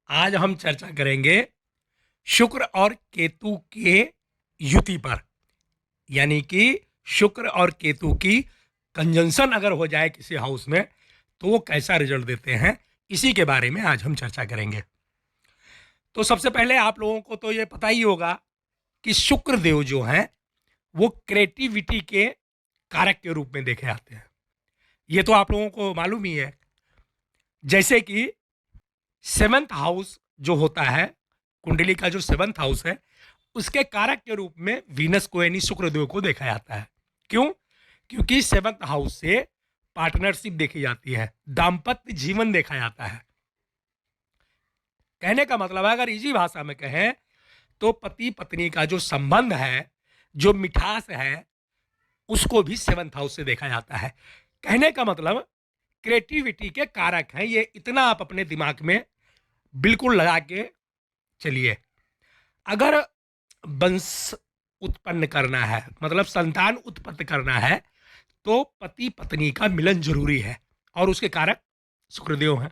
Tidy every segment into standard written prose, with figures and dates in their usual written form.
आज हम चर्चा करेंगे शुक्र और केतु के युति पर। यानी कि शुक्र और केतु की कंजंक्शन अगर हो जाए किसी हाउस में तो वो कैसा रिजल्ट देते हैं, इसी के बारे में आज हम चर्चा करेंगे। तो सबसे पहले आप लोगों को तो ये पता ही होगा कि शुक्र देव जो हैं वो क्रिएटिविटी के कारक के रूप में देखे जाते हैं। ये तो आप लोगों को मालूम ही है। जैसे कि सेवंथ हाउस जो होता है, कुंडली का जो सेवंथ हाउस है, उसके कारक के रूप में वीनस को यानी शुक्रदेव को देखा जाता है। क्यों? क्योंकि सेवंथ हाउस से पार्टनरशिप देखी जाती है, दाम्पत्य जीवन देखा जाता है। कहने का मतलब है, अगर इजी भाषा में कहें तो पति पत्नी का जो संबंध है, जो मिठास है, उसको भी सेवंथ हाउस से देखा जाता है। कहने का मतलब क्रिएटिविटी के कारक हैं ये, इतना आप अपने दिमाग में बिल्कुल लगा के चलिए। अगर वंश उत्पन्न करना है, मतलब संतान उत्पन्न करना है, तो पति पत्नी का मिलन जरूरी है और उसके कारक शुक्रदेव हैं।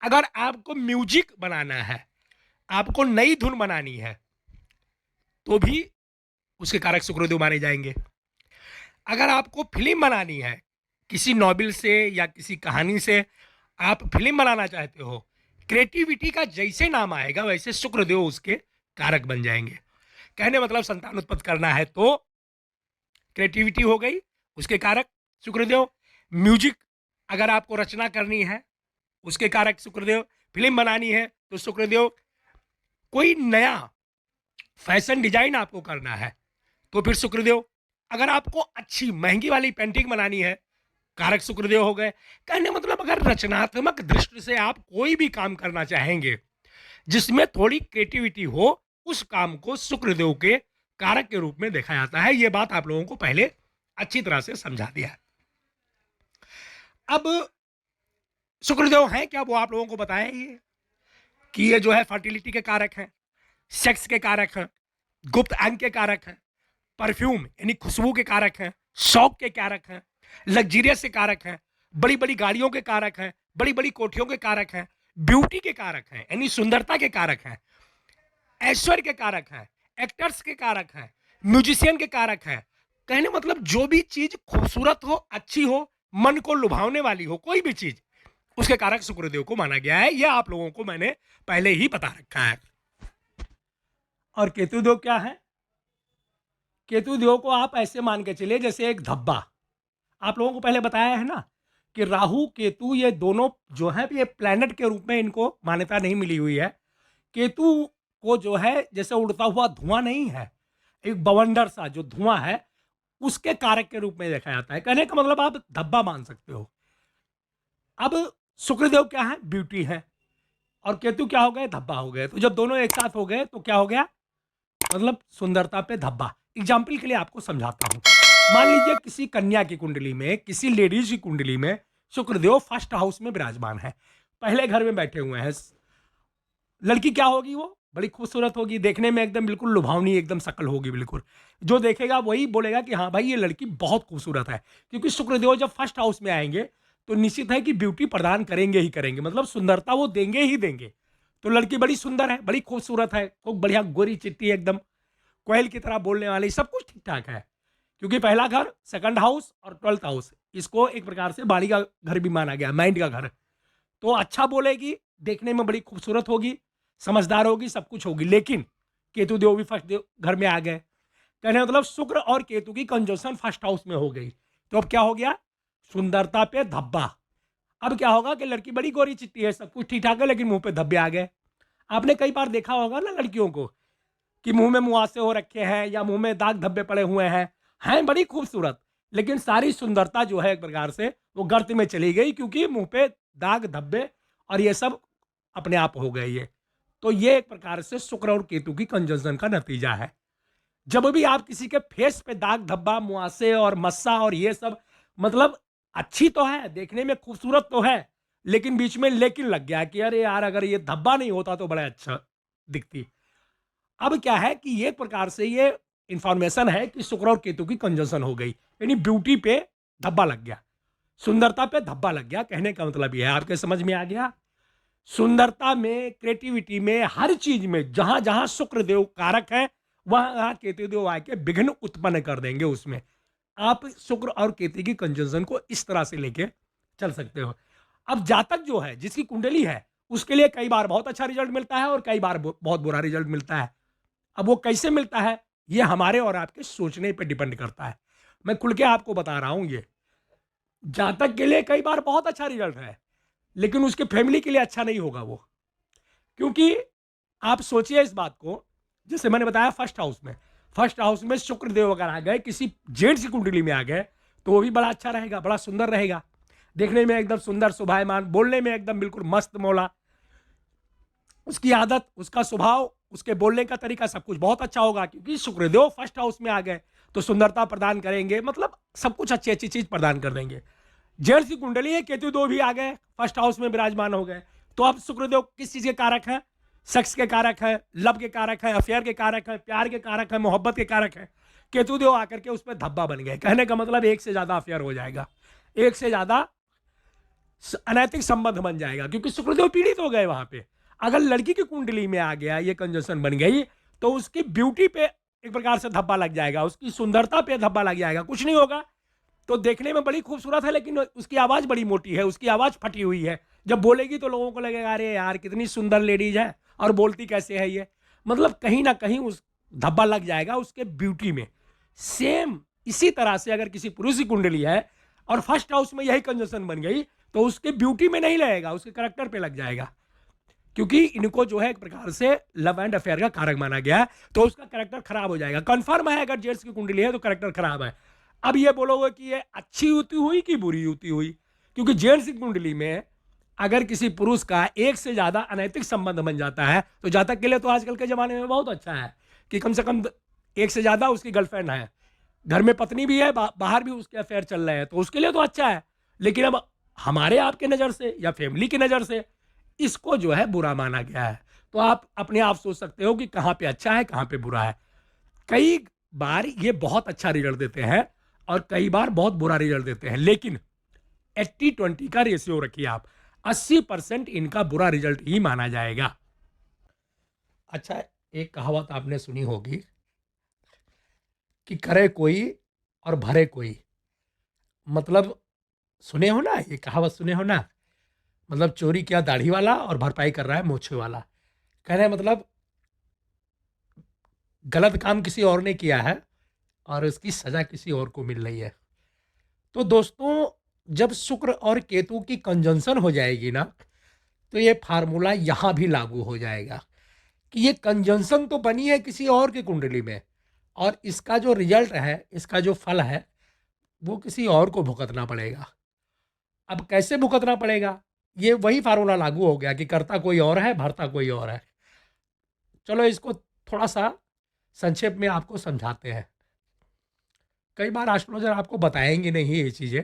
अगर आपको म्यूजिक बनाना है, आपको नई धुन बनानी है, तो भी उसके कारक शुक्रदेव माने जाएंगे। अगर आपको फिल्म बनानी है, किसी नॉवेल से या किसी कहानी से आप फिल्म बनाना चाहते हो, क्रिएटिविटी का जैसे नाम आएगा वैसे शुक्रदेव उसके कारक बन जाएंगे। कहने मतलब संतान उत्पत्ति करना है तो क्रिएटिविटी हो गई, उसके कारक शुक्रदेव। म्यूजिक अगर आपको रचना करनी है, उसके कारक शुक्रदेव। फिल्म बनानी है तो शुक्रदेव। कोई नया फैशन डिजाइन आपको करना है तो फिर शुक्रदेव। अगर आपको अच्छी महंगी वाली पेंटिंग बनानी है, कारक शुक्रदेव हो गए। कहने मतलब अगर रचनात्मक दृष्टि से आप कोई भी काम करना चाहेंगे जिसमें थोड़ी क्रिएटिविटी हो, उस काम को शुक्रदेव के कारक के रूप में देखा जाता है। यह बात आप लोगों को पहले अच्छी तरह से समझा दिया है। अब शुक्रदेव हैं क्या, वो आप लोगों को बताया ही है कि ये जो है फर्टिलिटी के कारक हैं, सेक्स के कारक हैं, गुप्त अंग के कारक हैं, परफ्यूम यानी खुशबू के कारक हैं, शौक के कारक हैं, लग्जरियस के कारक हैं, बड़ी बड़ी गाड़ियों के कारक हैं, बड़ी बड़ी कोठियों के कारक हैं, ब्यूटी के कारक हैं यानी सुंदरता के कारक हैं, ऐश्वर्य के कारक हैं, एक्टर्स के कारक हैं, म्यूजिशियन के कारक हैं। कहने मतलब जो भी चीज खूबसूरत हो, अच्छी हो, मन को लुभावने वाली हो, कोई भी चीज, उसके कारक शुक्रदेव को माना गया है। यह आप लोगों को मैंने पहले ही बता रखा है। और केतुदेव क्या है? केतुदेव को आप ऐसे मान के चलिए जैसे एक धब्बा। आप लोगों को पहले बताया है ना कि राहु केतु ये दोनों जो है ये प्लैनेट के रूप में इनको मान्यता नहीं मिली हुई है। केतु को जो है जैसे उड़ता हुआ धुआं नहीं है, एक बवंडर सा जो धुआं है, उसके कारक के रूप में देखा जाता है। कहने का मतलब आप धब्बा मान सकते हो। अब शुक्रदेव क्या है? ब्यूटी है, और केतु क्या हो गए? धब्बा हो गए। तो जब दोनों एक साथ हो गए तो क्या हो गया? मतलब सुंदरता पे धब्बा। एग्जाम्पल के लिए आपको समझाता हूं। मान लीजिए किसी कन्या की कुंडली में, किसी लेडीज की कुंडली में शुक्रदेव फर्स्ट हाउस में विराजमान है, पहले घर में बैठे हुए हैं। लड़की क्या होगी? वो बड़ी खूबसूरत होगी, देखने में एकदम बिल्कुल लुभावनी एकदम शक्ल होगी बिल्कुल। जो देखेगा वही बोलेगा कि हाँ भाई ये लड़की बहुत खूबसूरत है। क्योंकि शुक्रदेव जब फर्स्ट हाउस में आएंगे तो निश्चित है कि ब्यूटी प्रदान करेंगे ही करेंगे, मतलब सुंदरता वो देंगे ही देंगे। तो लड़की बड़ी सुंदर है, बड़ी खूबसूरत है, खूब बढ़िया गोरी चिट्टी एकदम कोयल की तरह बोलने वाली, सब कुछ ठीक ठाक है। क्योंकि पहला घर, सेकंड हाउस और 12th हाउस, इसको एक प्रकार से बाड़ी का घर भी माना गया, माइंड का घर। तो अच्छा बोलेगी, देखने में बड़ी खूबसूरत होगी, समझदार होगी, सब कुछ होगी। लेकिन केतु देव भी फर्स्ट घर में आ गए। कहने मतलब शुक्र और केतु की कंजंक्शन फर्स्ट हाउस में हो गई। तो अब क्या हो गया? सुंदरता पे धब्बा। अब क्या होगा कि लड़की बड़ी गोरी चिट्टी है, सब कुछ ठीक ठाक है, लेकिन मुंह पे धब्बे आ गए। आपने कई बार देखा होगा ना लड़कियों को कि मुंह में मुहासे हो रखे हैं या मुंह में दाग धब्बे पड़े हुए हैं बड़ी खूबसूरत, लेकिन सारी सुंदरता जो है एक प्रकार से वो गर्त में चली गई, क्योंकि मुंह पे दाग धब्बे और ये सब अपने आप हो गए ये। तो ये एक प्रकार से शुक्र और केतु की कंजंक्शन का नतीजा है। जब भी आप किसी के फेस पे दाग धब्बा, मुहासे और मस्सा और ये सब, मतलब अच्छी तो है, देखने में खूबसूरत तो है, लेकिन बीच में लेकिन लग गया कि अरे यार अगर ये धब्बा नहीं होता तो बड़ा अच्छा दिखती। अब क्या है कि ये प्रकार से ये इंफॉर्मेशन है कि शुक्र और केतु की कंजंक्शन हो गई, यानी ब्यूटी पे धब्बा लग गया, सुंदरता पे धब्बा लग गया। कहने का मतलब ये है, आपके समझ में आ गया? सुंदरता में, क्रिएटिविटी में, हर चीज में जहां जहां शुक्रदेव कारक है वहां वहां केतुदेव आके विघ्न उत्पन्न कर देंगे उसमें। आप शुक्र और केतु की कंजंक्शन को इस तरह से लेके चल सकते हो। अब जातक जो है, जिसकी कुंडली है, उसके लिए कई बार बहुत अच्छा रिजल्ट मिलता है और कई बार बहुत बुरा रिजल्ट मिलता है। अब वो कैसे मिलता है, ये हमारे और आपके सोचने पे डिपेंड करता है। मैं खुल के आपको बता रहा हूं, ये जातक के लिए कई बार बहुत अच्छा रिजल्ट है, लेकिन उसके फैमिली के लिए अच्छा नहीं होगा वो। क्योंकि आप सोचिए इस बात को, जैसे मैंने बताया फर्स्ट हाउस में शुक्र देव अगर आ गए, किसी जेंट्स की कुंडली में आ गए, तो वो भी बड़ा अच्छा रहेगा, बड़ा सुंदर रहेगा, देखने में एकदम सुंदर शोभायमान, बोलने में एकदम बिल्कुल मस्त मौला, उसकी आदत, उसका स्वभाव, उसके बोलने का तरीका सब कुछ बहुत अच्छा होगा। क्योंकि शुक्रदेव फर्स्ट हाउस में आ गए तो सुंदरता प्रदान करेंगे, मतलब सब कुछ अच्छी अच्छी चीज प्रदान कर देंगे। जेंट्स की कुंडली है, केतु दो भी आ गए, फर्स्ट हाउस में विराजमान हो गए, तो अब शुक्रदेव किस चीज के कारक है? सेक्स के कारक है, लव के कारक है, अफेयर के कारक है, प्यार के कारक है, मोहब्बत के कारक है। केतुदेव आकर के उस पर धब्बा बन गए। कहने का मतलब एक से ज्यादा अफेयर हो जाएगा, एक से ज्यादा अनैतिक संबंध बन जाएगा, क्योंकि शुक्रदेव पीड़ित हो गए वहां पे। अगर लड़की की कुंडली में आ गया, ये कंजंक्शन बन गई, तो उसकी ब्यूटी पे एक प्रकार से धब्बा लग जाएगा, उसकी सुंदरता पे धब्बा लग जाएगा। कुछ नहीं होगा, तो देखने में बड़ी खूबसूरत है, लेकिन उसकी आवाज बड़ी मोटी है, उसकी आवाज फटी हुई है। जब बोलेगी तो लोगों को लगेगा अरे यार कितनी सुंदर लेडीज है और बोलती कैसे है ये। मतलब कहीं ना कहीं उस धब्बा लग जाएगा उसके ब्यूटी में। सेम इसी तरह से अगर किसी पुरुष की कुंडली है और फर्स्ट हाउस में यही कंजंक्शन बन गई, तो उसके ब्यूटी में नहीं लगेगा, उसके करेक्टर पे लग जाएगा। क्योंकि इनको जो है एक प्रकार से लव एंड अफेयर का कारक माना गया है, तो उसका करेक्टर खराब हो जाएगा। कंफर्म है अगर जेंट्स की कुंडली है तो करेक्टर खराब है। अब ये बोलोगे कि ये अच्छी युति हुई कि बुरी युति हुई, क्योंकि जेंट्स की कुंडली में अगर किसी पुरुष का एक से ज्यादा अनैतिक संबंध बन जाता है, तो जातक के लिए तो आजकल के जमाने में बहुत अच्छा है कि कम से कम एक से ज्यादा उसकी गर्लफ्रेंड है, घर में पत्नी भी है, बाहर भी उसके अफेयर चल रहे हैं, तो उसके लिए तो अच्छा है। लेकिन अब हमारे आपके नज़र से या फैमिली की नज़र से इसको जो है बुरा माना गया है। तो आप अपने आप सोच सकते हो कि कहाँ पे अच्छा है, कहाँ पे बुरा है। कई बार ये बहुत अच्छा रिजल्ट देते हैं और कई बार बहुत बुरा रिजल्ट देते हैं, लेकिन 80-20 का रेशियो रखिए आप। 80% इनका बुरा रिजल्ट ही माना जाएगा। अच्छा, एक कहावत आपने सुनी होगी कि करे कोई और भरे कोई। मतलब सुने हो ना, ये कहावत सुने हो ना? मतलब चोरी किया दाढ़ी वाला और भरपाई कर रहा है मोछे वाला। कहने मतलब गलत काम किसी और ने किया है और उसकी सजा किसी और को मिल रही है। तो दोस्तों, जब शुक्र और केतु की कंजंक्शन हो जाएगी ना, तो ये फार्मूला यहां भी लागू हो जाएगा कि ये कंजंक्शन तो बनी है किसी और की कुंडली में, और इसका जो रिजल्ट है, इसका जो फल है, वो किसी और को भुगतना पड़ेगा। अब कैसे भुगतना पड़ेगा? ये वही फार्मूला लागू हो गया कि करता कोई और है, भरता कोई और है। चलो इसको थोड़ा सा संक्षेप में आपको समझाते हैं। कई बार एस्ट्रोलॉजर आपको बताएंगे नहीं ये चीज़ें,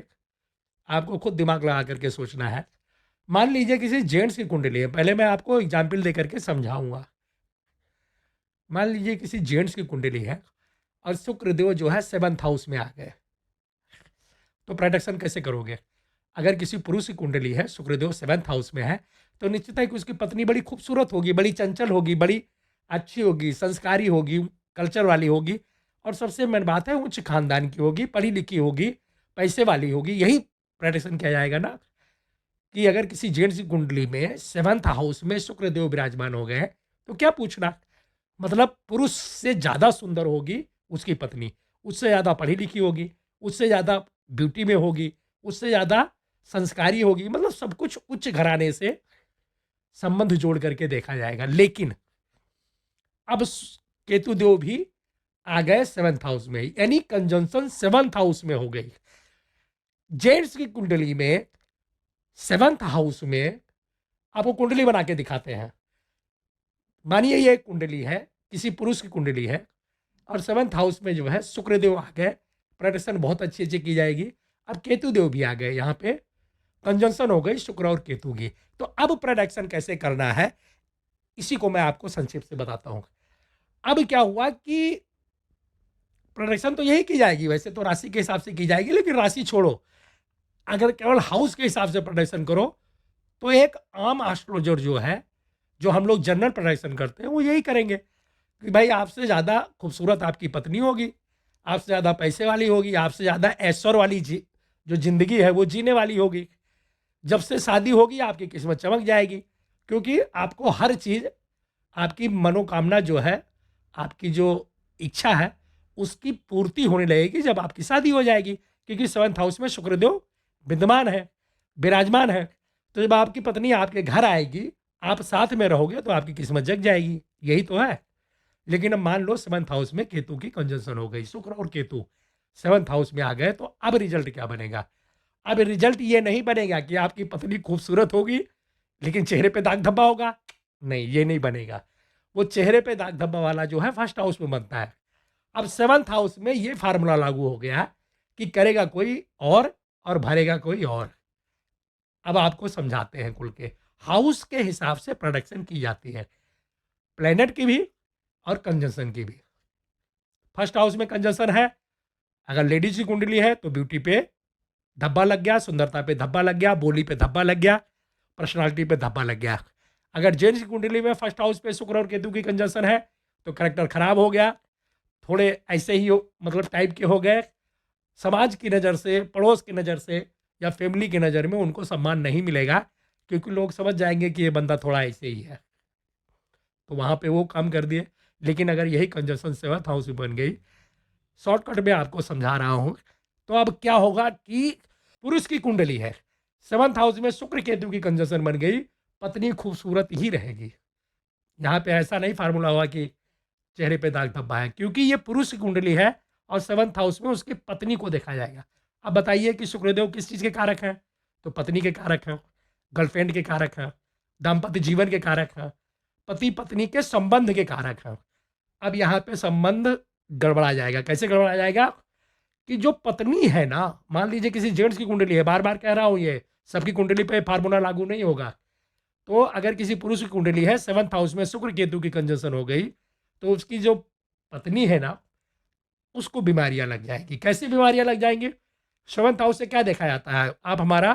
आपको खुद दिमाग लगा करके सोचना है। मान लीजिए किसी जेंट्स की कुंडली है, पहले मैं आपको एग्जाम्पल दे करके समझाऊंगा। मान लीजिए किसी जेंट्स की कुंडली है और शुक्रदेव जो है 7th हाउस में आ गए, तो प्रोटेक्शन कैसे करोगे? अगर किसी पुरुष की कुंडली है, शुक्रदेव 7th हाउस में है, तो निश्चित है कि उसकी पत्नी बड़ी खूबसूरत होगी, बड़ी चंचल होगी, बड़ी अच्छी होगी, संस्कारी होगी, कल्चर वाली होगी, और सबसे मेन बात है उच्च खानदान की होगी, पढ़ी लिखी होगी, पैसे वाली होगी। यही प्रेडिक्शन किया जाएगा ना कि अगर किसी जेंट्स की कुंडली में 7th हाउस में शुक्रदेव विराजमान हो गए, तो क्या पूछना, मतलब पुरुष से ज़्यादा सुंदर होगी उसकी पत्नी, उससे ज़्यादा पढ़ी लिखी होगी, उससे ज़्यादा ब्यूटी में होगी, उससे ज़्यादा संस्कारी होगी, मतलब सब कुछ उच्च घराने से संबंध जोड़ करके देखा जाएगा। लेकिन अब केतुदेव भी आ गए 7th हाउस में, यानी कंजंक्शन 7th हाउस में हो गई। जेंट्स की कुंडली में 7th हाउस में आपको कुंडली बना के दिखाते हैं। मानिए ये कुंडली है, किसी पुरुष की कुंडली है, और 7th हाउस में जो है शुक्रदेव आ गए, प्रेडिक्शन बहुत अच्छी अच्छी की जाएगी। अब केतुदेव भी आ गए, यहाँ पे कंजंक्शन हो गई शुक्र और केतु की। तो अब प्रेडिक्शन कैसे करना है, इसी को मैं आपको संक्षेप से बताता हूँ। अब क्या हुआ कि प्रेडिक्शन तो यही की जाएगी, वैसे तो राशि के हिसाब से की जाएगी, लेकिन राशि छोड़ो, अगर केवल हाउस के हिसाब से प्रेडिक्शन करो तो एक आम एस्ट्रोलॉजर जो है, जो हम लोग जनरल प्रेडिक्शन करते हैं, वो यही करेंगे कि भाई आपसे ज़्यादा खूबसूरत आपकी पत्नी होगी, आपसे ज़्यादा पैसे वाली होगी, आपसे ज़्यादा ऐश्वर्य वाली जो ज़िंदगी है वो जीने वाली होगी। जब से शादी होगी आपकी किस्मत चमक जाएगी, क्योंकि आपको हर चीज़, आपकी मनोकामना जो है, आपकी जो इच्छा है, उसकी पूर्ति होने लगेगी जब आपकी शादी हो जाएगी, क्योंकि 7th हाउस में शुक्रदेव विद्यमान है, विराजमान है। तो जब आपकी पत्नी आपके घर आएगी, आप साथ में रहोगे, तो आपकी किस्मत जग जाएगी। यही तो है। लेकिन अब मान लो 7th हाउस में केतु की कंजंक्शन हो गई, शुक्र और केतु 7th हाउस में आ गए, तो अब रिजल्ट क्या बनेगा? अब रिजल्ट ये नहीं बनेगा कि आपकी पत्नी खूबसूरत होगी लेकिन चेहरे पे दाग धब्बा होगा। नहीं, ये नहीं बनेगा। वो चेहरे पे दाग धब्बा वाला जो है फर्स्ट हाउस में बनता है। अब 7th हाउस में ये फार्मूला लागू हो गया कि करेगा कोई और भरेगा कोई और। अब आपको समझाते हैं खुल के। हाउस के हिसाब से प्रोडक्शन की जाती है, प्लेनेट की भी और कंजंक्शन की भी। फर्स्ट हाउस में कंजंक्शन है, अगर लेडीज की कुंडली है तो ब्यूटी पे धब्बा लग गया, सुंदरता पे धब्बा लग गया, बोली पे धब्बा लग गया, पर्सनालिटी पे धब्बा लग गया। अगर जेंट्स की कुंडली में फर्स्ट हाउस पे शुक्र और केतु की कंजंक्शन है तो करेक्टर खराब हो गया, थोड़े ऐसे ही मतलब टाइप के हो गए, समाज की नज़र से, पड़ोस की नज़र से या फैमिली की नज़र में उनको सम्मान नहीं मिलेगा, क्योंकि लोग समझ जाएंगे कि ये बंदा थोड़ा ऐसे ही है, तो वहाँ पे वो काम कर दिए। लेकिन अगर यही कंजंक्शन 7th हाउस में बन गई, शॉर्टकट में आपको समझा रहा हूँ, तो अब क्या होगा कि पुरुष की कुंडली है, 7th हाउस में शुक्र केतु की कंजंक्शन बन गई, पत्नी खूबसूरत ही रहेगी। यहाँ पे ऐसा नहीं फार्मूला हुआ कि चेहरे पे दाग धब्बा है, क्योंकि ये पुरुष की कुंडली है और 7th हाउस में उसकी पत्नी को देखा जाएगा। अब बताइए कि शुक्रदेव किस चीज़ के कारक हैं? तो पत्नी के कारक हैं, गर्लफ्रेंड के कारक हैं, दाम्पत्य जीवन के कारक हैं, पति पत्नी के संबंध के कारक हैं। अब यहाँ पे संबंध गड़बड़ा जाएगा। कैसे गड़बड़ा जाएगा? कि जो पत्नी है ना, मान लीजिए किसी जेंट्स की कुंडली है, बार बार कह रहा हूँ, ये सबकी कुंडली पे फार्मूला लागू नहीं होगा। तो अगर किसी पुरुष की कुंडली है, 7th हाउस में शुक्र केतु की कंजंक्शन हो गई, तो उसकी जो पत्नी है ना, उसको बीमारियां लग जाएंगी। कैसी बीमारियां लग जाएंगी? 7th हाउस से क्या देखा जाता है? आप हमारा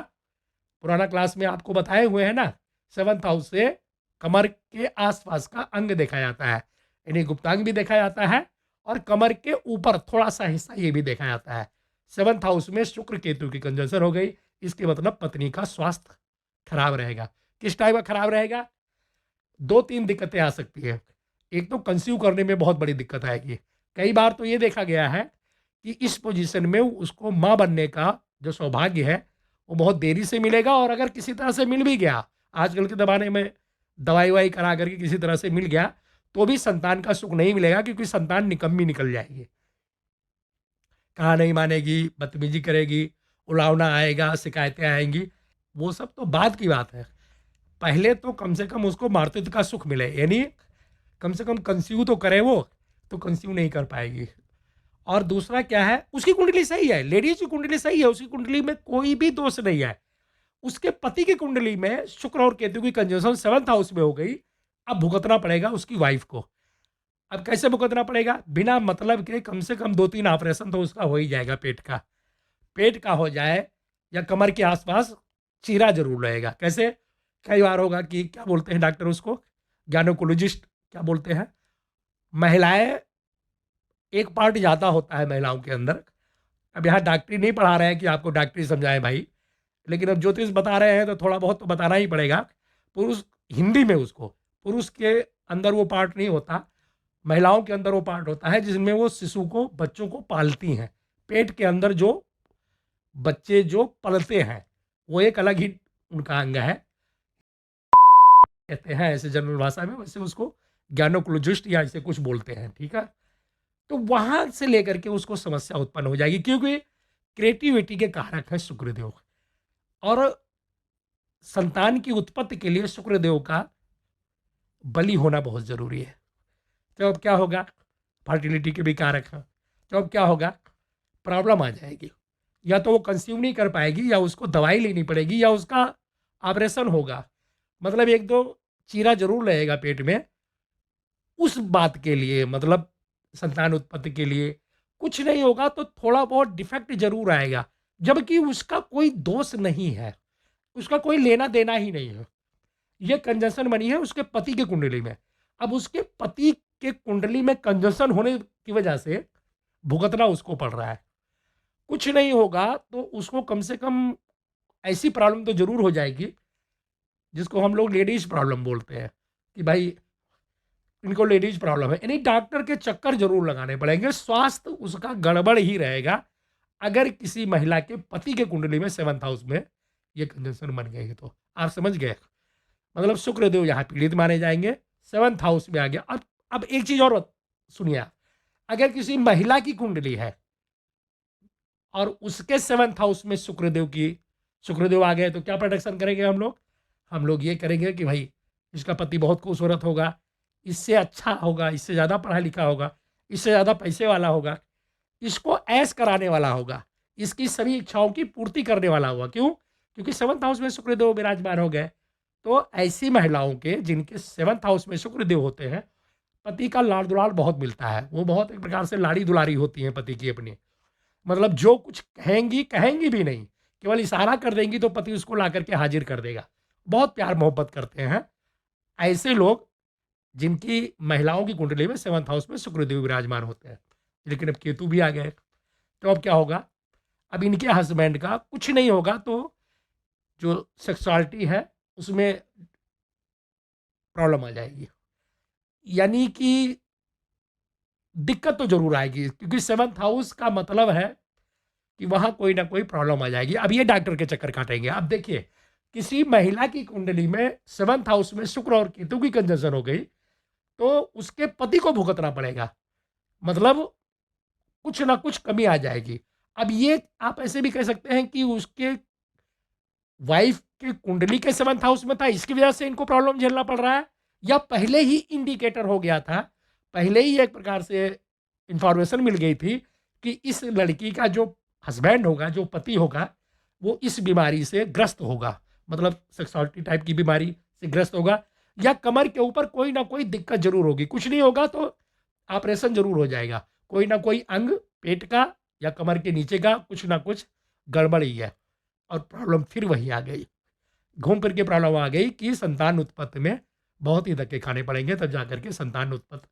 पुराना क्लास में आपको बताए हुए हैं ना, 7th हाउस से कमर के आसपास का अंग देखा जाता है, यानी गुप्तांग भी देखा जाता है, और कमर के ऊपर थोड़ा सा हिस्सा ये भी देखा जाता है। 7th हाउस में शुक्र केतु की कंजंक्शन हो गई, इसके मतलब पत्नी का स्वास्थ्य खराब रहेगा। किस टाइप का खराब रहेगा? 2-3 दिक्कतें आ सकती है। एक तो कंसीव करने में बहुत बड़ी दिक्कत आएगी। कई बार तो ये देखा गया है कि इस पोजीशन में उसको माँ बनने का जो सौभाग्य है वो बहुत देरी से मिलेगा, और अगर किसी तरह से मिल भी गया, आजकल के ज़माने में दवाई ववाई करा करके किसी तरह से मिल गया, तो भी संतान का सुख नहीं मिलेगा, क्योंकि संतान निकम्मी निकल जाएगी, कहा नहीं मानेगी, बदतमीजी करेगी, उलावना आएगा, शिकायतें आएंगी। वो सब तो बाद की बात है। पहले तो कम से कम उसको मातृत्व का सुख मिले, यानी कम से कम कंसीव तो करे वो, तो कंसीव नहीं कर पाएगी। और दूसरा क्या है, उसकी कुंडली सही है, लेडीज की कुंडली सही है, उसकी कुंडली में कोई भी दोष नहीं है। उसके पति की कुंडली में शुक्र और केतु की कंजंक्शन 7th हाउस में हो गई, अब भुगतना पड़ेगा उसकी वाइफ को। अब कैसे भुगतना पड़ेगा? बिना मतलब के कम से कम 2-3 ऑपरेशन तो उसका हो ही जाएगा। पेट का हो जाए या कमर के आसपास चीरा जरूर रहेगा। कैसे? कई बार होगा कि क्या बोलते हैं डॉक्टर उसको, गायनोकोलॉजिस्ट क्या बोलते हैं, महिलाएं एक पार्ट ज़्यादा होता है महिलाओं के अंदर। अब यहाँ डॉक्टरी नहीं पढ़ा रहे हैं कि आपको डॉक्टरी समझाएं भाई, लेकिन अब ज्योतिष बता रहे हैं तो थोड़ा बहुत तो बताना ही पड़ेगा। पुरुष हिंदी में उसको, पुरुष के अंदर वो पार्ट नहीं होता, महिलाओं के अंदर वो पार्ट होता है जिसमें वो शिशु को, बच्चों को पालती हैं। पेट के अंदर जो बच्चे जो पलते हैं, वो एक अलग ही उनका अंग है, कहते हैं ऐसे जनरल भाषा में, वैसे उसको ज्ञानोकोलॉजिस्ट या ऐसे कुछ बोलते हैं, ठीक है। तो वहां से लेकर के उसको समस्या उत्पन्न हो जाएगी, क्योंकि क्रिएटिविटी के कारक है शुक्रदेव, और संतान की उत्पत्ति के लिए शुक्रदेव का बलि होना बहुत जरूरी है। तो अब क्या होगा? फर्टिलिटी के भी कारक हैं, तो अब क्या होगा? प्रॉब्लम आ जाएगी, या तो वो कंज्यूम नहीं कर पाएगी, या उसको दवाई लेनी पड़ेगी, या उसका ऑपरेशन होगा। मतलब 1-2 चीरा जरूर रहेगा पेट में, उस बात के लिए, मतलब संतान उत्पत्ति के लिए कुछ नहीं होगा, तो थोड़ा बहुत डिफेक्ट जरूर आएगा, जबकि उसका कोई दोष नहीं है। उसका कोई लेना देना ही नहीं है। ये कंजंक्शन बनी है उसके पति के कुंडली में। अब उसके पति के कुंडली में कंजंक्शन होने की वजह से भुगतना उसको पड़ रहा है। कुछ नहीं होगा तो उसको कम से कम ऐसी प्रॉब्लम तो ज़रूर हो जाएगी, जिसको हम लोग लेडीज़ प्रॉब्लम बोलते हैं, कि भाई इनको लेडीज़ प्रॉब्लम है। यानी डॉक्टर के चक्कर ज़रूर लगाने पड़ेंगे, स्वास्थ्य उसका गड़बड़ ही रहेगा, अगर किसी महिला के पति के कुंडली में 7th हाउस में ये कंजंक्शन बन गई है तो। आप समझ गए? मतलब शुक्रदेव यहाँ पीड़ित माने जाएंगे, 7th हाउस में आ गया। अब एक चीज़ और सुनिए आप, अगर किसी महिला की कुंडली है और उसके 7th हाउस में शुक्रदेव आ गए तो क्या प्रोडक्शन करेंगे हम लोग ये करेंगे कि भाई इसका पति बहुत खूबसूरत होगा, इससे अच्छा होगा, इससे ज़्यादा पढ़ा लिखा होगा, इससे ज़्यादा पैसे वाला होगा, इसको ऐश कराने वाला होगा, इसकी सभी इच्छाओं की पूर्ति करने वाला होगा। क्यों? क्योंकि 7th हाउस में शुक्रदेव विराजमान हो गए। तो ऐसी महिलाओं के जिनके 7th हाउस में शुक्रदेव होते हैं, पति का लाड़ दुलार बहुत मिलता है, वो बहुत एक प्रकार से लाड़ी दुलारी होती हैं पति की अपनी। मतलब जो कुछ कहेंगी कहेंगी भी नहीं, केवल इशारा कर देंगी तो पति उसको ला करके हाजिर कर देगा। बहुत प्यार मोहब्बत करते हैं ऐसे लोग, जिनकी महिलाओं की कुंडली में 7th हाउस में शुक्रदेव विराजमान होते हैं। लेकिन अब केतु भी आ गए, तो अब क्या होगा? अब इनके हस्बैंड का कुछ नहीं होगा तो जो सेक्सुअलिटी है उसमें प्रॉब्लम आ जाएगी, यानी कि दिक्कत तो जरूर आएगी, क्योंकि 7th हाउस का मतलब है कि वहां कोई ना कोई प्रॉब्लम आ जाएगी। अब ये डॉक्टर के चक्कर काटेंगे। अब देखिए, किसी महिला की कुंडली में 7th हाउस में शुक्र और केतु की कंजंक्शन हो गई तो उसके पति को भुगतना पड़ेगा, मतलब कुछ ना कुछ कमी आ जाएगी। अब ये आप ऐसे भी कह सकते हैं कि उसके वाइफ के कुंडली के 7th हाउस में था, इसकी वजह से इनको प्रॉब्लम झेलना पड़ रहा है, या पहले ही इंडिकेटर हो गया था, पहले ही एक प्रकार से इंफॉर्मेशन मिल गई थी कि इस लड़की का जो हस्बैंड होगा, जो पति होगा, वो इस बीमारी से ग्रस्त होगा, मतलब सेक्सुअलिटी टाइप की बीमारी से ग्रस्त होगा, या कमर के ऊपर कोई ना कोई दिक्कत जरूर होगी। कुछ नहीं होगा तो ऑपरेशन जरूर हो जाएगा, कोई ना कोई अंग पेट का या कमर के नीचे का कुछ ना कुछ गड़बड़ ही है। और प्रॉब्लम फिर वही आ गई, घूम फिर के प्रॉब्लम आ गई कि संतान उत्पत्ति में बहुत ही धक्के खाने पड़ेंगे, तब जाकर के संतान उत्पत्ति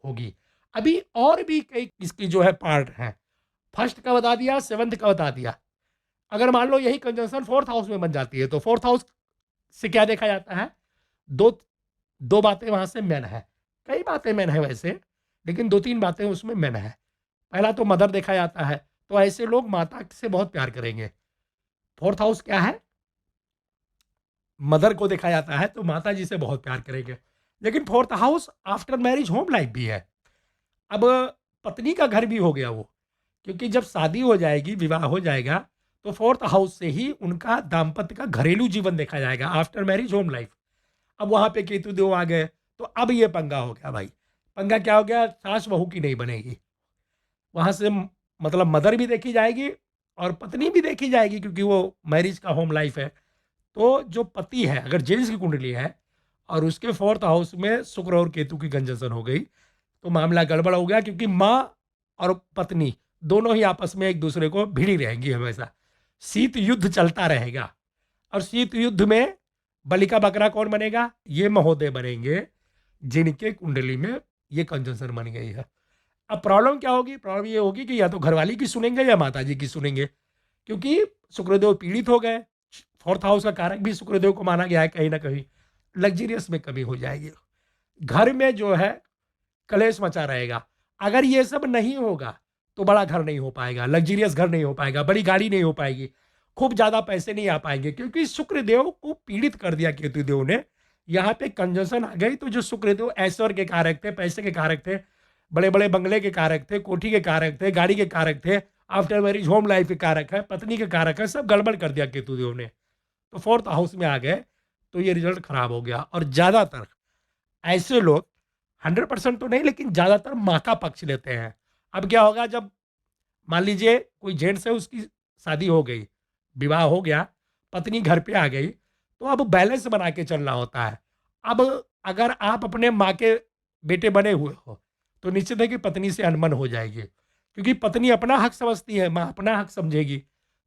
होगी। अभी और भी कई इसकी जो है पार्ट हैं, फर्स्ट का बता दिया, 7th का बता दिया। अगर मान लो यही कंजंक्शन 4th हाउस में बन जाती है तो 4th हाउस से क्या देखा जाता है? दो दो बातें वहां से मेन है, कई बातें मेन है वैसे, लेकिन 2-3 बातें उसमें मेन है। पहला तो मदर देखा जाता है, तो ऐसे लोग माता से बहुत प्यार करेंगे। 4th हाउस क्या है? मदर को देखा जाता है, तो माता जी से बहुत प्यार करेंगे। लेकिन 4th house after marriage home life भी है। अब पत्नी का घर भी हो गया वो, क्योंकि जब शादी हो जाएगी, विवाह हो जाएगा, तो 4th हाउस से ही उनका दाम्पत्य का घरेलू जीवन देखा जाएगा, आफ्टर मैरिज होम लाइफ। अब वहां पे केतु देव आ गए तो अब ये पंगा हो गया भाई। पंगा क्या हो गया? सास बहू की नहीं बनेगी, वहां से मतलब मदर भी देखी जाएगी और पत्नी भी देखी जाएगी, क्योंकि वो मैरिज का होम लाइफ है। तो जो पति है, अगर जेंट्स की कुंडली है और उसके 4th हाउस में शुक्र और केतु की कंजंक्शन हो गई तो मामला गड़बड़ हो गया, क्योंकि माँ और पत्नी दोनों ही आपस में एक दूसरे को भिड़ी रहेंगी हमेशा, शीत युद्ध चलता रहेगा। और शीत युद्ध में बलि का बकरा कौन बनेगा? ये महोदय बनेंगे जिनके कुंडली में ये कंजंक्शन बन गई है। अब प्रॉब्लम क्या होगी? प्रॉब्लम ये होगी कि या तो घरवाली की सुनेंगे या माता जी की सुनेंगे, क्योंकि शुक्रदेव पीड़ित हो गए। 4th हाउस का कारक भी शुक्रदेव को माना गया है, कहीं ना कहीं लग्जरियस में कमी हो जाएगी, घर में जो है कलेश मचा रहेगा। अगर ये सब नहीं होगा तो बड़ा घर नहीं हो पाएगा, लग्जरियस घर नहीं हो पाएगा, बड़ी गाड़ी नहीं हो पाएगी, खूब ज्यादा पैसे नहीं आ पाएंगे, क्योंकि शुक्रदेव को पीड़ित कर दिया केतुदेव ने। यहाँ पे कंजंक्शन आ गई तो जो शुक्रदेव ऐश्वर्य के कारक थे, पैसे के कारक थे, बड़े बड़े बंगले के कारक थे, कोठी के कारक थे, गाड़ी के कारक थे, आफ्टर मैरिज होम लाइफ के कारक है, पत्नी के कारक है, सब गड़बड़ कर दिया केतुदेव ने। तो 4th हाउस में आ गए तो ये रिजल्ट खराब हो गया। और ज़्यादातर ऐसे लोग, 100% तो नहीं लेकिन ज़्यादातर माँ का पक्ष लेते हैं। अब क्या होगा? जब मान लीजिए कोई जेंट्स है, उसकी शादी हो गई, विवाह हो गया, पत्नी घर पे आ गई, तो अब बैलेंस बना के चलना होता है। अब अगर आप अपने माँ के बेटे बने हुए हो तो निश्चित है कि पत्नी से अनबन हो जाएगी, क्योंकि पत्नी अपना हक समझती है, माँ अपना हक समझेगी।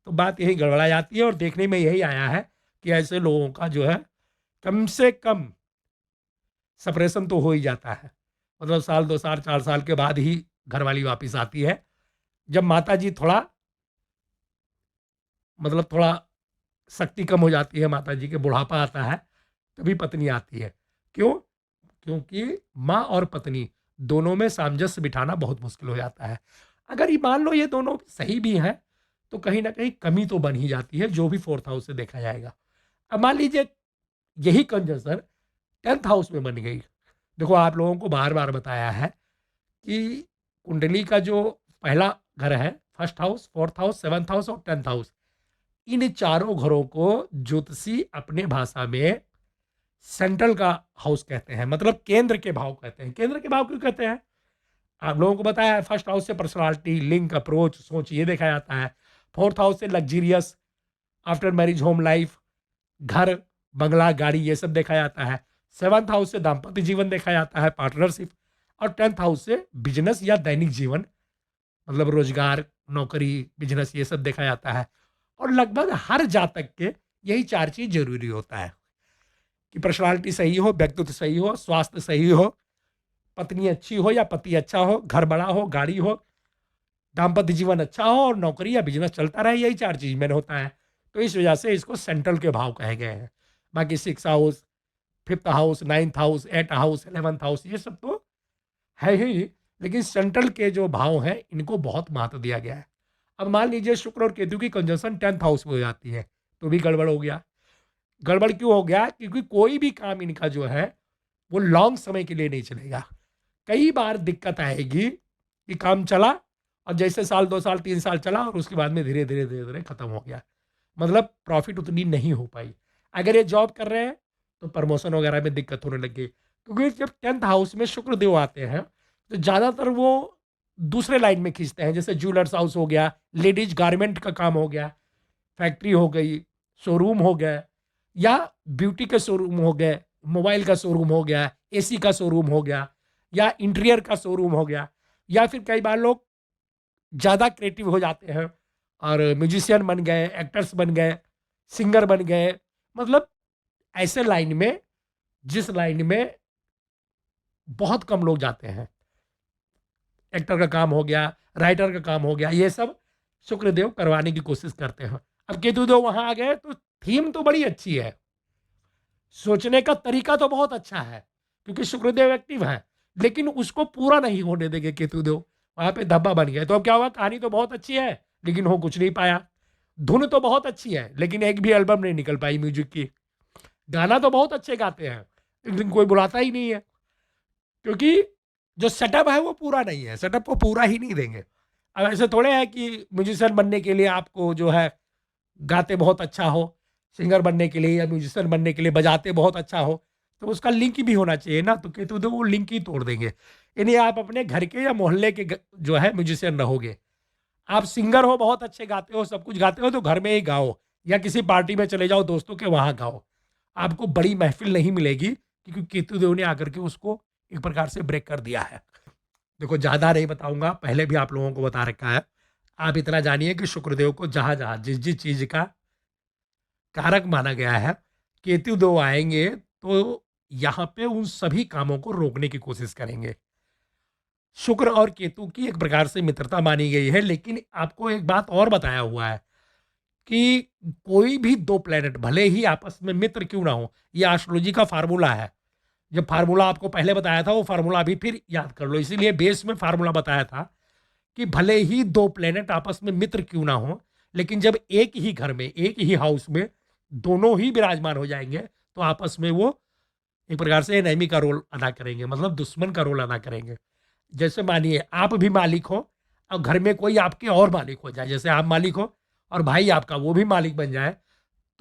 तो बात यही गड़बड़ा जाती है और देखने में यही आया है कि ऐसे लोगों का जो है कम से कम सेपरेशन तो हो ही जाता है। मतलब साल 2 साल 4 साल के बाद ही घरवाली वापस आती है। जब माता जी थोड़ा मतलब थोड़ा शक्ति कम हो जाती है, माता जी के बुढ़ापा आता है, तभी पत्नी आती है। क्यों? क्योंकि माँ और पत्नी दोनों में सामंजस्य बिठाना बहुत मुश्किल हो जाता है। अगर ये मान लो ये दोनों सही भी हैं, तो कहीं ना कहीं कमी तो बन ही जाती है, जो भी फोर्थ हाउस से देखा जाएगा। अब मान लीजिए यही कंजंक्शन 10th हाउस में बन गई। देखो, आप लोगों को बार बार बताया है कि कुंडली का जो पहला घर है, first house, fourth house, 7th house और 10th हाउस, इन चारों घरों को ज्योतिषी अपने भाषा में सेंट्रल का हाउस कहते हैं, मतलब केंद्र के भाव कहते हैं। केंद्र के भाव क्यों कहते हैं? आप लोगों को बताया है, फर्स्ट हाउस से पर्सनालिटी, लिंक, अप्रोच, सोच, ये देखा जाता है। फोर्थ हाउस से luxurious, after marriage home life, घर, बंगला, गाड़ी, ये सब देखा जाता है। 7th हाउस से दाम्पत्य जीवन देखा जाता है, पार्टनरशिप। और 10th हाउस से बिजनेस या दैनिक जीवन, मतलब रोजगार, नौकरी, बिजनेस, ये सब देखा जाता है। और लगभग हर जातक के यही चार चीज जरूरी होता है कि पर्सनालिटी सही हो, व्यक्तित्व सही हो, स्वास्थ्य सही हो, पत्नी अच्छी हो या पति अच्छा हो, घर बड़ा हो, गाड़ी हो, दाम्पत्य जीवन अच्छा हो और नौकरी या बिजनेस चलता रहे। यही चार चीज मैंने होता है। तो इस वजह से इसको सेंट्रल के भाव कहे गए हैं। बाकी 6 house, 5th house, 9th house, 8th house, 11th house, ये सब तो है ही, लेकिन सेंट्रल के जो भाव हैं इनको बहुत महत्व दिया गया है। अब मान लीजिए शुक्र और केतु की कंजंक्शन 10th हाउस में हो जाती है, तो भी गड़बड़ हो गया। गड़बड़ क्यों हो गया? क्योंकि कोई भी काम इनका जो है वो लॉन्ग समय के लिए नहीं चलेगा। कई बार दिक्कत आएगी कि काम चला और जैसे साल 2 साल 3 साल चला और उसके बाद में धीरे धीरे धीरे धीरे खत्म हो गया, मतलब प्रॉफिट उतनी नहीं हो पाई। अगर ये जॉब कर रहे हैं तो प्रमोशन वगैरह में दिक्कत होने लगी, क्योंकि जब 10th हाउस में शुक्र देव आते हैं तो ज़्यादातर वो दूसरे लाइन में खींचते हैं। जैसे ज्वेलर्स हाउस हो गया, लेडीज गारमेंट का काम हो गया, फैक्ट्री हो गई, शोरूम हो गया, या ब्यूटी के शोरूम हो गए, मोबाइल का शोरूम हो गया, एसी का शोरूम हो गया, या इंटीरियर का शोरूम हो गया। या फिर कई बार लोग ज़्यादा क्रिएटिव हो जाते हैं और म्यूजिशियन बन गए, एक्टर्स बन गए, सिंगर बन गए। मतलब ऐसे लाइन में, जिस लाइन में बहुत कम लोग जाते हैं, एक्टर का काम हो गया, राइटर का काम हो गया, ये सब शुक्रदेव करवाने की कोशिश करते हैं। अब केतुदेव वहां आ गए तो थीम तो बड़ी अच्छी है, सोचने का तरीका तो बहुत अच्छा है, क्योंकि शुक्रदेव एक्टिव है, लेकिन उसको पूरा नहीं होने देंगे केतुदेव। वहां पे धब्बा बन गया। तो अब क्या हुआ? कहानी तो बहुत अच्छी है लेकिन हो कुछ नहीं पाया। धुन तो बहुत अच्छी है लेकिन एक भी एल्बम नहीं निकल पाई म्यूजिक की। गाना तो बहुत अच्छे गाते हैं लेकिन कोई बुलाता ही नहीं है, क्योंकि जो सेटअप है वो पूरा नहीं है। सेटअप को पूरा ही नहीं देंगे। अब ऐसे थोड़े है कि म्यूजिशियन बनने के लिए आपको जो है गाते बहुत अच्छा हो, सिंगर बनने के लिए या म्यूजिशियन बनने के लिए बजाते बहुत अच्छा हो, तो उसका लिंक भी होना चाहिए ना। तो कहते तो वो लिंक ही तोड़ देंगे। यानी आप अपने घर के या मोहल्ले के जो है म्यूजिशियन रहोगे। आप सिंगर हो, बहुत अच्छे गाते हो, सब कुछ गाते हो, तो घर में ही गाओ या किसी पार्टी में चले जाओ दोस्तों के, वहां गाओ। आपको बड़ी महफिल नहीं मिलेगी, क्योंकि केतुदेव ने आकर के उसको एक प्रकार से ब्रेक कर दिया है। देखो, ज्यादा नहीं बताऊंगा, पहले भी आप लोगों को बता रखा है। आप इतना जानिए कि शुक्रदेव को जहां जहां जिस जिस चीज का कारक माना गया है, केतु दो आएंगे तो यहाँ पे उन सभी कामों को रोकने की कोशिश करेंगे। शुक्र और केतु की एक प्रकार से मित्रता मानी गई है, लेकिन आपको एक बात और बताया हुआ है कि कोई भी दो प्लेनेट भले ही आपस में मित्र क्यों ना हो, ये एस्ट्रोलॉजी का फार्मूला है। जब फार्मूला आपको पहले बताया था वो फार्मूला अभी फिर याद कर लो, इसीलिए बेस में फार्मूला बताया था कि भले ही दो प्लेनेट आपस में मित्र क्यों ना हो, लेकिन जब एक ही घर में, एक ही हाउस में दोनों ही विराजमान हो जाएंगे तो आपस में वो एक प्रकार से एनिमी का रोल अदा करेंगे, मतलब दुश्मन का रोल अदा करेंगे। जैसे मानिए आप भी मालिक हो और घर में कोई आपके और मालिक हो जाए, जैसे आप मालिक हो और भाई आपका वो भी मालिक बन जाए,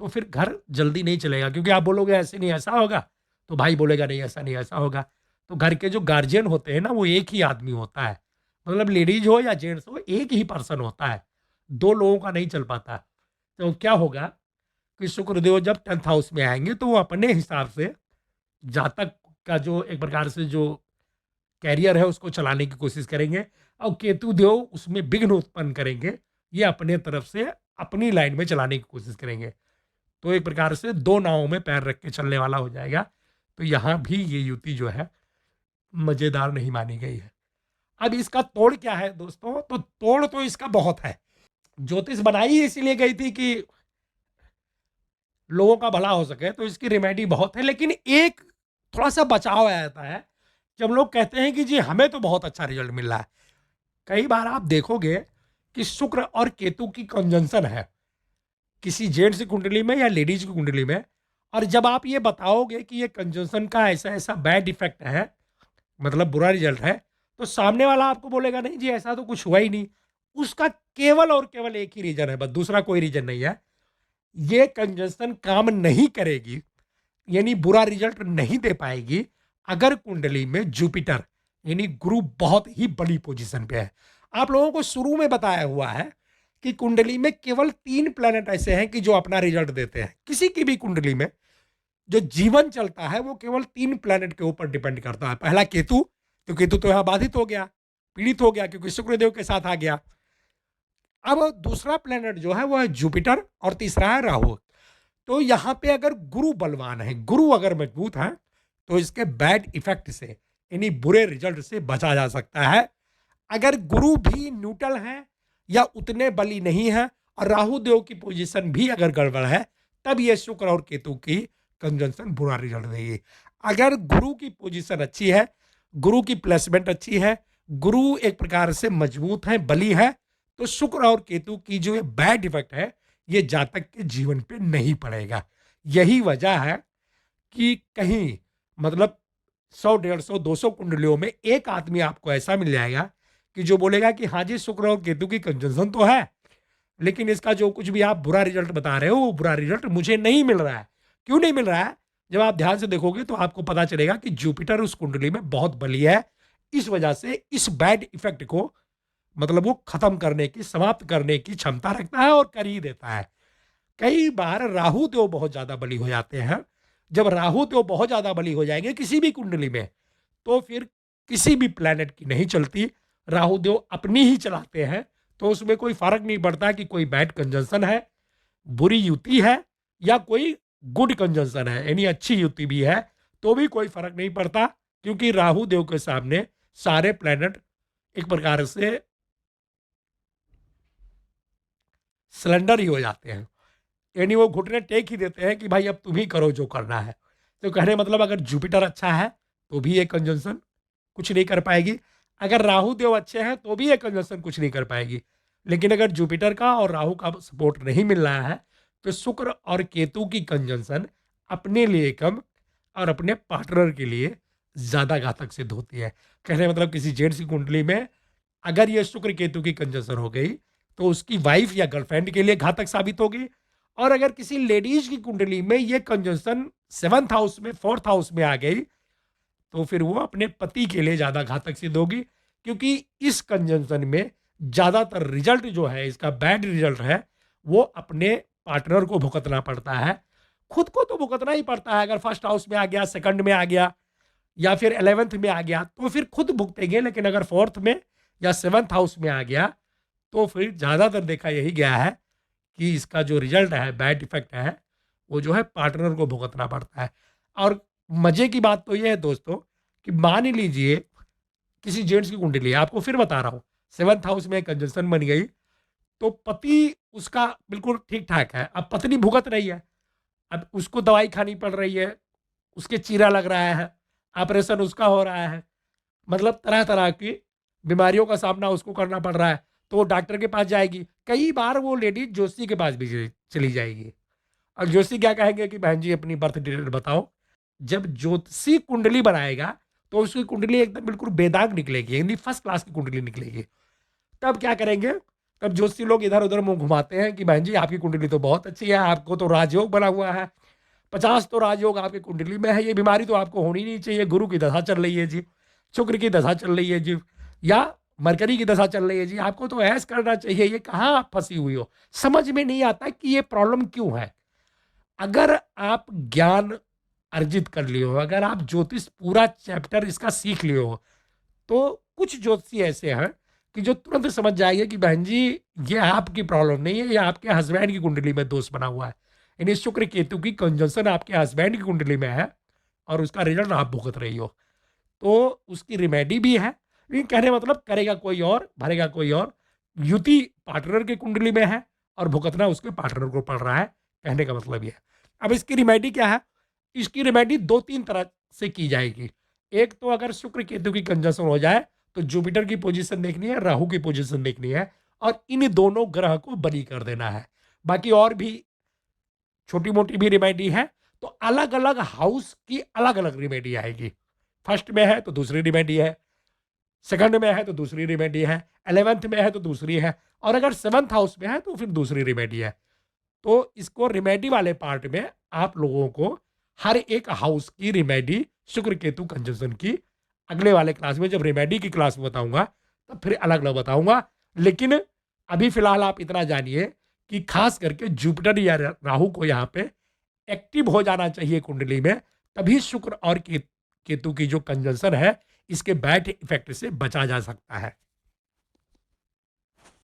तो फिर घर जल्दी नहीं चलेगा, क्योंकि आप बोलोगे ऐसे नहीं ऐसा होगा, तो भाई बोलेगा नहीं ऐसा नहीं ऐसा होगा। तो घर के जो गार्जियन होते हैं ना, वो एक ही आदमी होता है, मतलब लेडीज हो या जेंट्स हो, एक ही पर्सन होता है, दो लोगों का नहीं चल पाता। तो क्या होगा कि शुक्रदेव जब 10th हाउस में आएंगे तो वो अपने हिसाब से जातक का जो एक प्रकार से जो कैरियर है उसको चलाने की कोशिश करेंगे, और केतु देव उसमें विघ्न उत्पन्न करेंगे। ये अपने तरफ से अपनी लाइन में चलाने की कोशिश करेंगे। तो एक प्रकार से दो नावों में पैर रख के चलने वाला हो जाएगा। तो यहाँ भी ये युति जो है मजेदार नहीं मानी गई है। अब इसका तोड़ क्या है दोस्तों? तो तोड़ तो इसका बहुत है। ज्योतिष बनाई इसीलिए गई थी कि लोगों का भला हो सके, तो इसकी रेमेडी बहुत है। लेकिन एक थोड़ा सा बचाव आ जाता है जब लोग कहते हैं कि जी हमें तो बहुत अच्छा रिजल्ट मिल रहा है। कई बार आप देखोगे कि शुक्र और केतु की कंजंक्शन है किसी जेंट्स की कुंडली में या लेडीज की कुंडली में, और जब आप ये बताओगे कि ये कंजंक्शन का ऐसा ऐसा बैड इफेक्ट है, मतलब बुरा रिजल्ट है, तो सामने वाला आपको बोलेगा नहीं जी ऐसा तो कुछ हुआ ही नहीं। उसका केवल और केवल एक ही रीजन है, बस, दूसरा कोई रीजन नहीं है। ये कंजंक्शन काम नहीं करेगी, यानी बुरा रिजल्ट नहीं दे पाएगी अगर कुंडली में जुपिटर यानी गुरु बहुत ही बड़ी पोजीशन पे है। आप लोगों को शुरू में बताया हुआ है कि कुंडली में केवल 3 प्लैनेट ऐसे हैं कि जो अपना रिजल्ट देते हैं। किसी की भी कुंडली में जो जीवन चलता है वो केवल 3 प्लैनेट के ऊपर डिपेंड करता है। पहला केतु, तो केतु तो यहाँ बाधित हो गया, पीड़ित हो गया क्योंकि शुक्रदेव के साथ आ गया। अब दूसरा प्लैनेट जो है वो है जुपिटर और तीसरा है राहु। तो यहाँ पे अगर गुरु बलवान है, गुरु अगर मजबूत है, तो इसके बैड इफेक्ट से यानी बुरे रिजल्ट से बचा जा सकता है। अगर गुरु भी न्यूट्रल है या उतने बली नहीं है और राहु देव की पोजीशन भी अगर गड़बड़ है, तब ये शुक्र और केतु की कंजंक्शन बुरा रिजल्ट देगी। अगर गुरु की पोजीशन अच्छी है, गुरु की प्लेसमेंट अच्छी है, गुरु एक प्रकार से मजबूत है, बली है, तो शुक्र और केतु की जो ये बैड इफेक्ट है ये जातक के जीवन पे नहीं पड़ेगा। यही वजह है कि कहीं मतलब 100, 150, 200 कुंडलियों में एक आदमी आपको ऐसा मिल जाएगा कि जो बोलेगा कि हाँ जी शुक्र और केतु की कंजंक्शन तो है, लेकिन इसका जो कुछ भी आप बुरा रिजल्ट बता रहे हो वो बुरा रिजल्ट मुझे नहीं मिल रहा है। क्यों नहीं मिल रहा है? जब आप ध्यान से देखोगे तो आपको पता चलेगा कि जुपिटर उस कुंडली में बहुत बली है। इस वजह से इस बैड इफेक्ट को मतलब वो खत्म करने की, समाप्त करने की क्षमता रखता है और कर ही देता है। कई बार राहु देव बहुत ज्यादा बली हो जाते हैं। जब राहु देव बहुत ज्यादा बली हो जाएंगे किसी भी कुंडली में, तो फिर किसी भी प्लेनेट की नहीं चलती, राहु देव अपनी ही चलाते हैं। तो उसमें कोई फर्क नहीं पड़ता कि कोई बैड कंजंक्शन है, बुरी युति है, या कोई गुड कंजंक्शन है यानी अच्छी युति भी है, तो भी कोई फर्क नहीं पड़ता, क्योंकि राहु देव के सामने सारे प्लेनेट एक प्रकार से सिलेंडर ही हो जाते हैं, यानी वो घुटने टेक ही देते हैं कि भाई अब तुम ही करो जो करना है। तो कहने मतलब अगर जुपिटर अच्छा है तो भी ये कंजंक्शन कुछ नहीं कर पाएगी, अगर राहु देव अच्छे हैं तो भी ये कंजंक्शन कुछ नहीं कर पाएगी। लेकिन अगर जुपिटर का और राहु का सपोर्ट नहीं मिल रहा है तो शुक्र और केतु की कंजंक्शन अपने लिए कम और अपने पार्टनर के लिए ज़्यादा घातक सिद्ध होती है। कहने मतलब किसी जेंट्स की कुंडली में अगर ये शुक्र केतु की कंजंक्शन हो गई तो उसकी वाइफ या गर्लफ्रेंड के लिए घातक साबित होगी, और अगर किसी लेडीज की कुंडली में ये कंजंक्शन 7th हाउस में, 4th हाउस में आ गई, तो फिर वो अपने पति के लिए ज्यादा घातक सिद्ध होगी, क्योंकि इस कंजंक्शन में ज्यादातर रिजल्ट जो है, इसका बैड रिजल्ट है, वो अपने पार्टनर को भुगतना पड़ता है। खुद को तो भुगतना ही पड़ता है, अगर फर्स्ट हाउस में आ गया, सेकंड में आ गया या फिर 11th में आ गया तो फिर खुद भुगतेंगे, लेकिन अगर 4th में या 7th हाउस में आ गया तो फिर ज्यादातर देखा यही गया है कि इसका जो रिजल्ट है, बैड इफेक्ट है, वो जो है पार्टनर को भुगतना पड़ता है। और मजे की बात तो ये है दोस्तों कि मान ही लीजिए किसी जेंट्स की कुंडली है, आपको फिर बता रहा हूँ, 7th हाउस में कंजंक्शन बन गई, तो पति उसका बिल्कुल ठीक ठाक है, अब पत्नी भुगत रही है, अब उसको दवाई खानी पड़ रही है, उसके चीरा लग रहा है, ऑपरेशन उसका हो रहा है, मतलब तरह तरह की बीमारियों का सामना उसको करना पड़ रहा है, तो वो डॉक्टर के पास जाएगी। कई बार वो लेडीज जोशी के पास भी चली जाएगी, और जोशी क्या कहेंगे कि बहन जी अपनी बर्थ डेट बताओ। जब ज्योतिषी कुंडली बनाएगा तो उसकी कुंडली एकदम बिल्कुल बेदाग निकलेगी, यानी फर्स्ट क्लास की कुंडली निकलेगी। तब क्या करेंगे? तब ज्योतिषी लोग इधर उधर मुंह घुमाते हैं कि बहन जी आपकी कुंडली तो बहुत अच्छी है, आपको तो राजयोग बना हुआ है, 50 तो राजयोग आपकी कुंडली में है, ये बीमारी तो आपको होनी नहीं चाहिए, गुरु की दशा चल रही है जी, शुक्र की दशा चल रही है जी, या मरकरी की दशा चल रही है जी, आपको तो ऐस करना चाहिए। ये कहाँ आप फंसी हुई हो? समझ में नहीं आता कि ये प्रॉब्लम क्यों है। अगर आप ज्ञान अर्जित कर लिए हो, अगर आप ज्योतिष पूरा चैप्टर इसका सीख लिए हो, तो कुछ ज्योतिषी ऐसे हैं कि जो तुरंत समझ जाएंगे कि बहन जी ये आपकी प्रॉब्लम नहीं है, ये आपके हस्बैंड की कुंडली में दोष बना हुआ है, यानी शुक्र केतु की कंजंक्शन आपके हस्बैंड की कुंडली में है और उसका रिजल्ट आप भुगत रही हो, तो उसकी रिमेडी भी है। लेकिन कहने मतलब करेगा कोई और, भरेगा कोई और। युति पार्टनर की कुंडली में है और भुगतना उसके पार्टनर को पड़ रहा है, कहने का मतलब ये है। अब इसकी रिमेडी क्या है? इसकी रिमेडी दो तीन तरह से की जाएगी। एक तो अगर शुक्र केतु की कंजंक्शन हो जाए तो जुपिटर की पोजीशन देखनी है, राहु की पोजीशन देखनी है और इन दोनों ग्रह को बली कर देना है। बाकी और भी छोटी मोटी भी रिमेडी है, तो अलग अलग हाउस की अलग अलग रिमेडी आएगी। फर्स्ट में है तो दूसरी रिमेडी है, सेकंड में है तो दूसरी रिमेडी है, 11th में है तो दूसरी है, और अगर 7th हाउस में है तो फिर दूसरी रिमेडी है। तो इसको रिमेडी वाले पार्ट में आप लोगों को हर एक हाउस की रिमेडी शुक्र केतु कंजंक्शन की अगले वाले क्लास में, जब रिमेडी की क्लास में बताऊंगा तब फिर अलग अलग बताऊंगा। लेकिन अभी फिलहाल आप इतना जानिए कि खास करके जुपिटर या राहु को यहाँ पे एक्टिव हो जाना चाहिए कुंडली में, तभी शुक्र और केतु की जो कंजंक्शन है इसके बैड इफेक्ट से बचा जा सकता है।